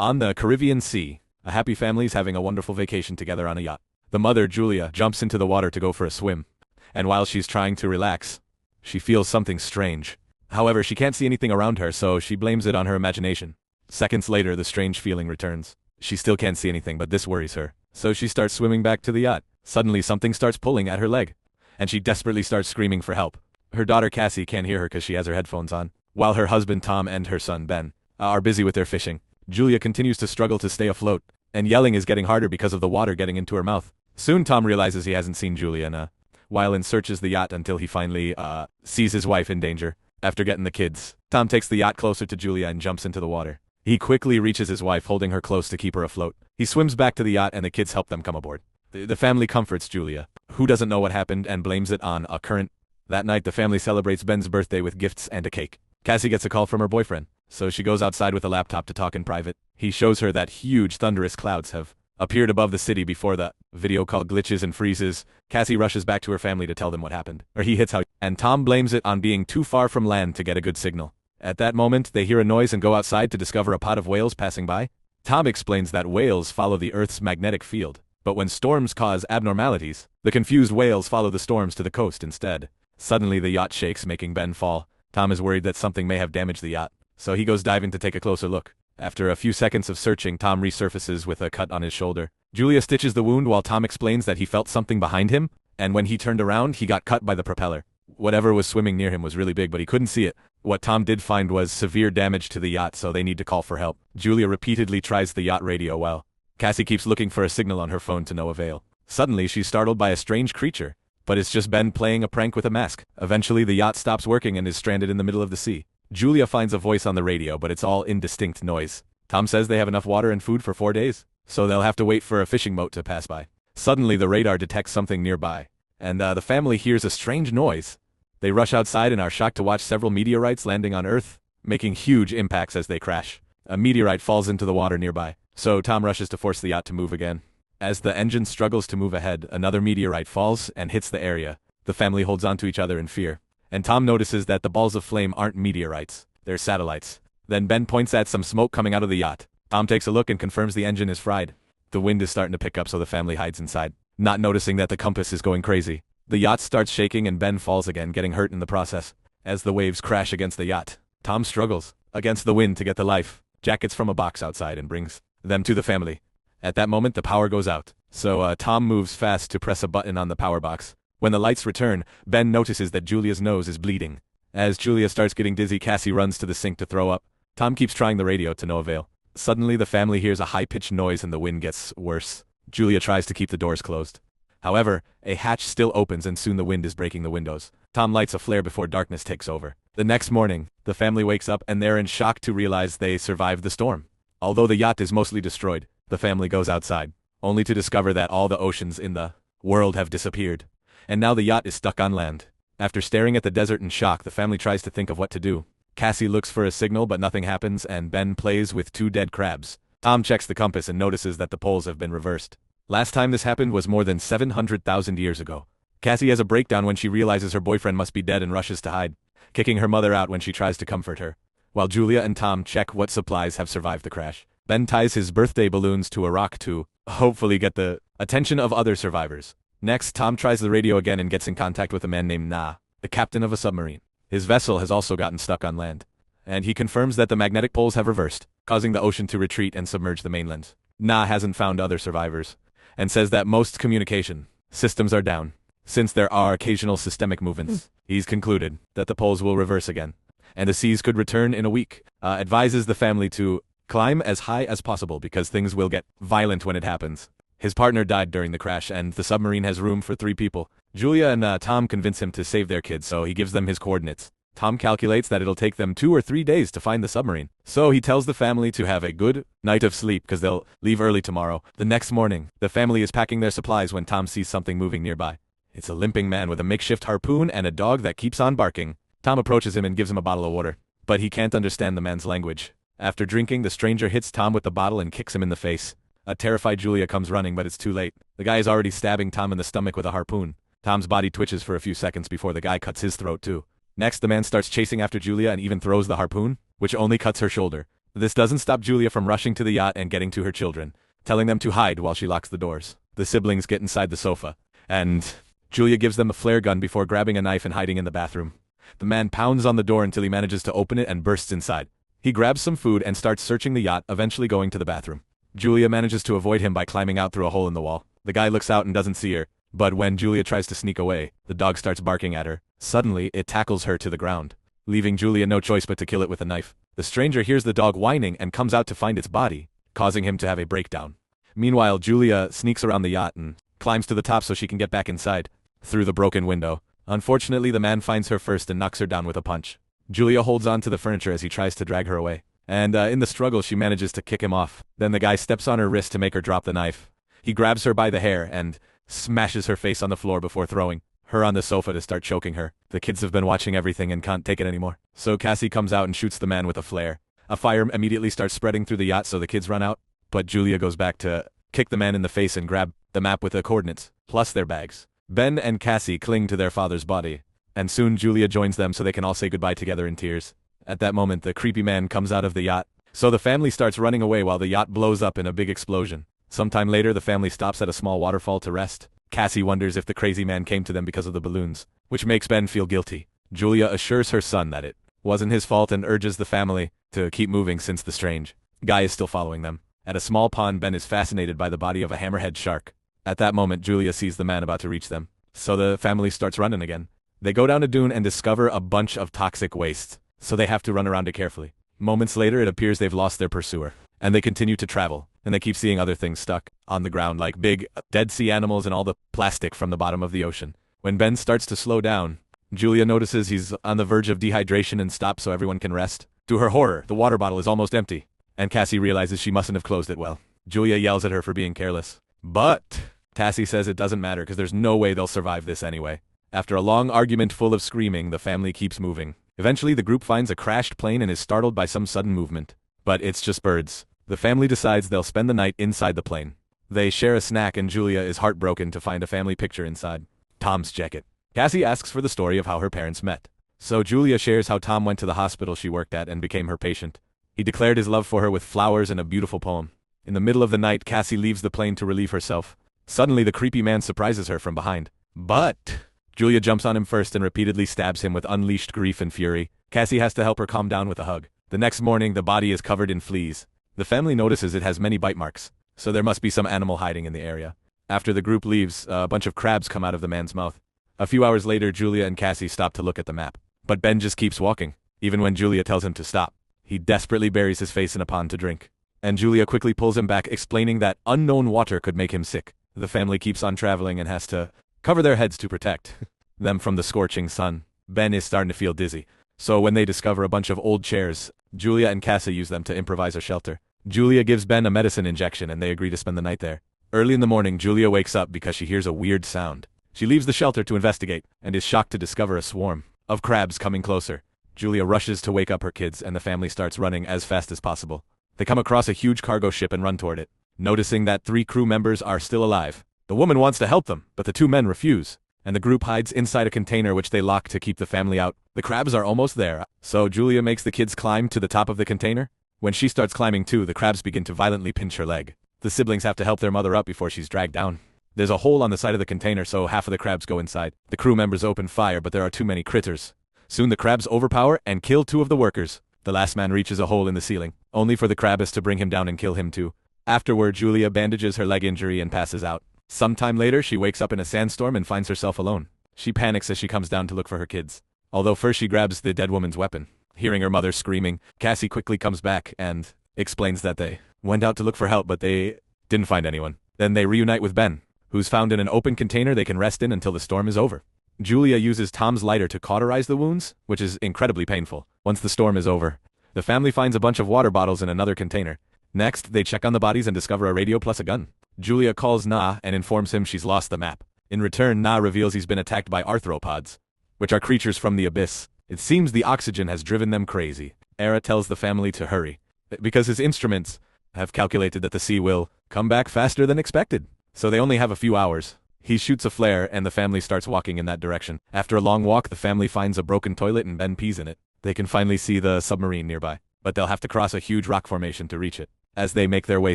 On the Caribbean Sea, a happy family's having a wonderful vacation together on a yacht. The mother, Julia, jumps into the water to go for a swim, and while she's trying to relax, she feels something strange. However, she can't see anything around her, so she blames it on her imagination. Seconds later, the strange feeling returns. She still can't see anything, but this worries her. So she starts swimming back to the yacht. Suddenly, something starts pulling at her leg, and she desperately starts screaming for help. Her daughter Cassie can't hear her because she has her headphones on, while her husband Tom and her son Ben are busy with their fishing. Julia continues to struggle to stay afloat, and yelling is getting harder because of the water getting into her mouth. Soon Tom realizes he hasn't seen Julia in a while and searches the yacht until he finally sees his wife in danger. After getting the kids, Tom takes the yacht closer to Julia and jumps into the water. He quickly reaches his wife, holding her close to keep her afloat. He swims back to the yacht and the kids help them come aboard. The family comforts Julia, who doesn't know what happened and blames it on a current. That night the family celebrates Ben's birthday with gifts and a cake. Cassie gets a call from her boyfriend, so she goes outside with a laptop to talk in private. He shows her that huge thunderous clouds have appeared above the city before the video call glitches and freezes. Cassie rushes back to her family to tell them what happened, or he hits how, and Tom blames it on being too far from land to get a good signal. At that moment, they hear a noise and go outside to discover a pod of whales passing by. Tom explains that whales follow the Earth's magnetic field, but when storms cause abnormalities, the confused whales follow the storms to the coast instead. Suddenly the yacht shakes, making Ben fall. Tom is worried that something may have damaged the yacht, so he goes diving to take a closer look. After a few seconds of searching, Tom resurfaces with a cut on his shoulder. Julia stitches the wound while Tom explains that he felt something behind him, and when he turned around, he got cut by the propeller. Whatever was swimming near him was really big, but he couldn't see it. What Tom did find was severe damage to the yacht, so they need to call for help. Julia repeatedly tries the yacht radio while Cassie keeps looking for a signal on her phone to no avail. Suddenly, she's startled by a strange creature, but it's just Ben playing a prank with a mask. Eventually, the yacht stops working and is stranded in the middle of the sea. Julia finds a voice on the radio, but it's all indistinct noise. Tom says they have enough water and food for 4 days, so they'll have to wait for a fishing boat to pass by. Suddenly, the radar detects something nearby, and the family hears a strange noise. They rush outside and are shocked to watch several meteorites landing on Earth, making huge impacts as they crash. A meteorite falls into the water nearby, so Tom rushes to force the yacht to move again. As the engine struggles to move ahead, another meteorite falls and hits the area. The family holds onto each other in fear, and Tom notices that the balls of flame aren't meteorites, they're satellites. Then Ben points at some smoke coming out of the yacht. Tom takes a look and confirms the engine is fried. The wind is starting to pick up, so the family hides inside, not noticing that the compass is going crazy. The yacht starts shaking and Ben falls again, getting hurt in the process. As the waves crash against the yacht, Tom struggles against the wind to get the life jackets from a box outside and brings them to the family. At that moment, the power goes out, so Tom moves fast to press a button on the power box. When the lights return, Ben notices that Julia's nose is bleeding. As Julia starts getting dizzy, Cassie runs to the sink to throw up. Tom keeps trying the radio to no avail. Suddenly, the family hears a high-pitched noise and the wind gets worse. Julia tries to keep the doors closed. However, a hatch still opens and soon the wind is breaking the windows. Tom lights a flare before darkness takes over. The next morning, the family wakes up and they're in shock to realize they survived the storm. Although the yacht is mostly destroyed, the family goes outside, only to discover that all the oceans in the world have disappeared. And now the yacht is stuck on land. After staring at the desert in shock, the family tries to think of what to do. Cassie looks for a signal, but nothing happens, and Ben plays with 2 dead crabs. Tom checks the compass and notices that the poles have been reversed. Last time this happened was more than 700,000 years ago. Cassie has a breakdown when she realizes her boyfriend must be dead and rushes to hide, kicking her mother out when she tries to comfort her. While Julia and Tom check what supplies have survived the crash, Ben ties his birthday balloons to a rock to hopefully get the attention of other survivors. Next, Tom tries the radio again and gets in contact with a man named Na, the captain of a submarine. His vessel has also gotten stuck on land, and he confirms that the magnetic poles have reversed, causing the ocean to retreat and submerge the mainland. Na hasn't found other survivors, and says that most communication systems are down. Since there are occasional systemic movements, he's concluded that the poles will reverse again, and the seas could return in a week. Advises the family to climb as high as possible because things will get violent when it happens. His partner died during the crash and the submarine has room for 3 people. Julia and Tom convince him to save their kids, so he gives them his coordinates. Tom calculates that it'll take them 2 or 3 days to find the submarine, so he tells the family to have a good night of sleep because they'll leave early tomorrow. The next morning, the family is packing their supplies when Tom sees something moving nearby. It's a limping man with a makeshift harpoon and a dog that keeps on barking. Tom approaches him and gives him a bottle of water, but he can't understand the man's language. After drinking, the stranger hits Tom with the bottle and kicks him in the face. A terrified Julia comes running, but it's too late. The guy is already stabbing Tom in the stomach with a harpoon. Tom's body twitches for a few seconds before the guy cuts his throat too. Next, the man starts chasing after Julia and even throws the harpoon, which only cuts her shoulder. This doesn't stop Julia from rushing to the yacht and getting to her children, telling them to hide while she locks the doors. The siblings get inside the sofa, and Julia gives them a flare gun before grabbing a knife and hiding in the bathroom. The man pounds on the door until he manages to open it and bursts inside. He grabs some food and starts searching the yacht, eventually going to the bathroom. Julia manages to avoid him by climbing out through a hole in the wall. The guy looks out and doesn't see her, but when Julia tries to sneak away, the dog starts barking at her. Suddenly, it tackles her to the ground, leaving Julia no choice but to kill it with a knife. The stranger hears the dog whining and comes out to find its body, causing him to have a breakdown. Meanwhile, Julia sneaks around the yacht and climbs to the top so she can get back inside, through the broken window. Unfortunately, the man finds her first and knocks her down with a punch. Julia holds on to the furniture as he tries to drag her away, and in the struggle she manages to kick him off. Then the guy steps on her wrist to make her drop the knife. He grabs her by the hair and smashes her face on the floor before throwing her on the sofa to start choking her. The kids have been watching everything and can't take it anymore. So Cassie comes out and shoots the man with a flare. A fire immediately starts spreading through the yacht, so the kids run out, but Julia goes back to kick the man in the face and grab the map with the coordinates, plus their bags. Ben and Cassie cling to their father's body, and soon Julia joins them so they can all say goodbye together in tears. At that moment, the creepy man comes out of the yacht, so the family starts running away while the yacht blows up in a big explosion. Sometime later, the family stops at a small waterfall to rest. Cassie wonders if the crazy man came to them because of the balloons, which makes Ben feel guilty. Julia assures her son that it wasn't his fault and urges the family to keep moving since the strange guy is still following them. At a small pond, Ben is fascinated by the body of a hammerhead shark. At that moment, Julia sees the man about to reach them, so the family starts running again. They go down a dune and discover a bunch of toxic waste, so they have to run around it carefully. Moments later, it appears they've lost their pursuer, and they continue to travel, and they keep seeing other things stuck on the ground like big, dead sea animals and all the plastic from the bottom of the ocean. When Ben starts to slow down, Julia notices he's on the verge of dehydration and stops so everyone can rest. To her horror, the water bottle is almost empty, and Cassie realizes she mustn't have closed it well. Julia yells at her for being careless, but Cassie says it doesn't matter because there's no way they'll survive this anyway. After a long argument full of screaming, the family keeps moving. Eventually, the group finds a crashed plane and is startled by some sudden movement. But it's just birds. The family decides they'll spend the night inside the plane. They share a snack and Julia is heartbroken to find a family picture inside Tom's jacket. Cassie asks for the story of how her parents met. So Julia shares how Tom went to the hospital she worked at and became her patient. He declared his love for her with flowers and a beautiful poem. In the middle of the night, Cassie leaves the plane to relieve herself. Suddenly, the creepy man surprises her from behind. But Julia jumps on him first and repeatedly stabs him with unleashed grief and fury. Cassie has to help her calm down with a hug. The next morning, the body is covered in fleas. The family notices it has many bite marks, so there must be some animal hiding in the area. After the group leaves, a bunch of crabs come out of the man's mouth. A few hours later, Julia and Cassie stop to look at the map. But Ben just keeps walking, even when Julia tells him to stop. He desperately buries his face in a pond to drink, and Julia quickly pulls him back, explaining that unknown water could make him sick. The family keeps on traveling and has to cover their heads to protect them from the scorching sun. Ben is starting to feel dizzy, so when they discover a bunch of old chairs, Julia and Cassie use them to improvise a shelter. Julia gives Ben a medicine injection and they agree to spend the night there. Early in the morning, Julia wakes up because she hears a weird sound. She leaves the shelter to investigate and is shocked to discover a swarm of crabs coming closer. Julia rushes to wake up her kids and the family starts running as fast as possible. They come across a huge cargo ship and run toward it. Noticing that 3 crew members are still alive, the woman wants to help them, but the 2 men refuse, and the group hides inside a container which they lock to keep the family out. The crabs are almost there, so Julia makes the kids climb to the top of the container. When she starts climbing too, the crabs begin to violently pinch her leg. The siblings have to help their mother up before she's dragged down. There's a hole on the side of the container, so half of the crabs go inside. The crew members open fire, but there are too many critters. Soon the crabs overpower and kill 2 of the workers. The last man reaches a hole in the ceiling, only for the crabs to bring him down and kill him too. Afterward, Julia bandages her leg injury and passes out. Sometime later, she wakes up in a sandstorm and finds herself alone. She panics as she comes down to look for her kids, although first she grabs the dead woman's weapon. Hearing her mother screaming, Cassie quickly comes back and explains that they went out to look for help, but they didn't find anyone. Then they reunite with Ben, who's found in an open container they can rest in until the storm is over. Julia uses Tom's lighter to cauterize the wounds, which is incredibly painful. Once the storm is over, the family finds a bunch of water bottles in another container. Next, they check on the bodies and discover a radio plus a gun. Julia calls Na and informs him she's lost the map. In return, Na reveals he's been attacked by arthropods, which are creatures from the abyss. It seems the oxygen has driven them crazy. Era tells the family to hurry, because his instruments have calculated that the sea will come back faster than expected. So they only have a few hours. He shoots a flare and the family starts walking in that direction. After a long walk, the family finds a broken toilet and Ben pees in it. They can finally see the submarine nearby. but they'll have to cross a huge rock formation to reach it. As they make their way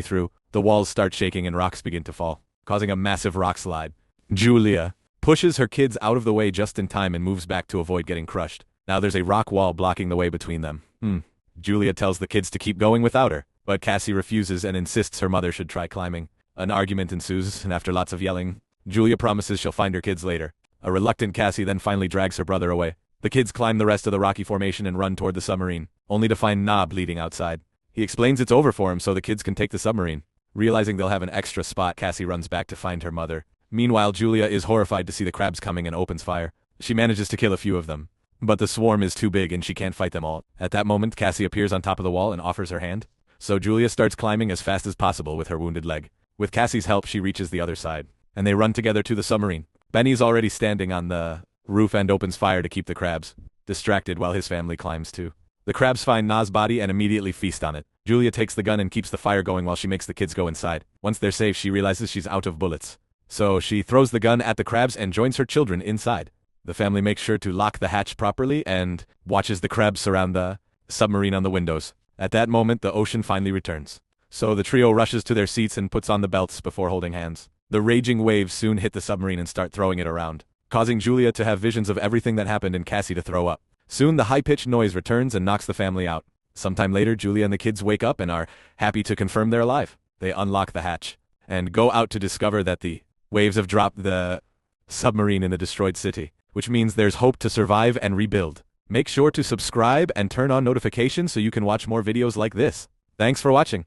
through, the walls start shaking and rocks begin to fall, causing a massive rock slide. Julia pushes her kids out of the way just in time and moves back to avoid getting crushed. Now there's a rock wall blocking the way between them. Julia tells the kids to keep going without her, but Cassie refuses and insists her mother should try climbing. An argument ensues, and after lots of yelling, Julia promises she'll find her kids later. A reluctant Cassie then finally drags her brother away. The kids climb the rest of the rocky formation and run toward the submarine, only to find Na bleeding outside. He explains it's over for him so the kids can take the submarine. Realizing they'll have an extra spot, Cassie runs back to find her mother. Meanwhile, Julia is horrified to see the crabs coming and opens fire. She manages to kill a few of them, but the swarm is too big and she can't fight them all. At that moment, Cassie appears on top of the wall and offers her hand. So Julia starts climbing as fast as possible with her wounded leg. With Cassie's help, she reaches the other side, and they run together to the submarine. Benny's already standing on the roof and opens fire to keep the crabs distracted while his family climbs too. The crabs find Na's body and immediately feast on it. Julia takes the gun and keeps the fire going while she makes the kids go inside. Once they're safe, she realizes she's out of bullets. So she throws the gun at the crabs and joins her children inside. The family makes sure to lock the hatch properly and watches the crabs surround the submarine on the windows. At that moment, the ocean finally returns. So the trio rushes to their seats and puts on the belts before holding hands. The raging waves soon hit the submarine and start throwing it around, causing Julia to have visions of everything that happened and Cassie to throw up. Soon the high-pitched noise returns and knocks the family out. Sometime later, Julia and the kids wake up and are happy to confirm they're alive. They unlock the hatch and go out to discover that the waves have dropped the submarine in the destroyed city, which means there's hope to survive and rebuild. Make sure to subscribe and turn on notifications so you can watch more videos like this. Thanks for watching.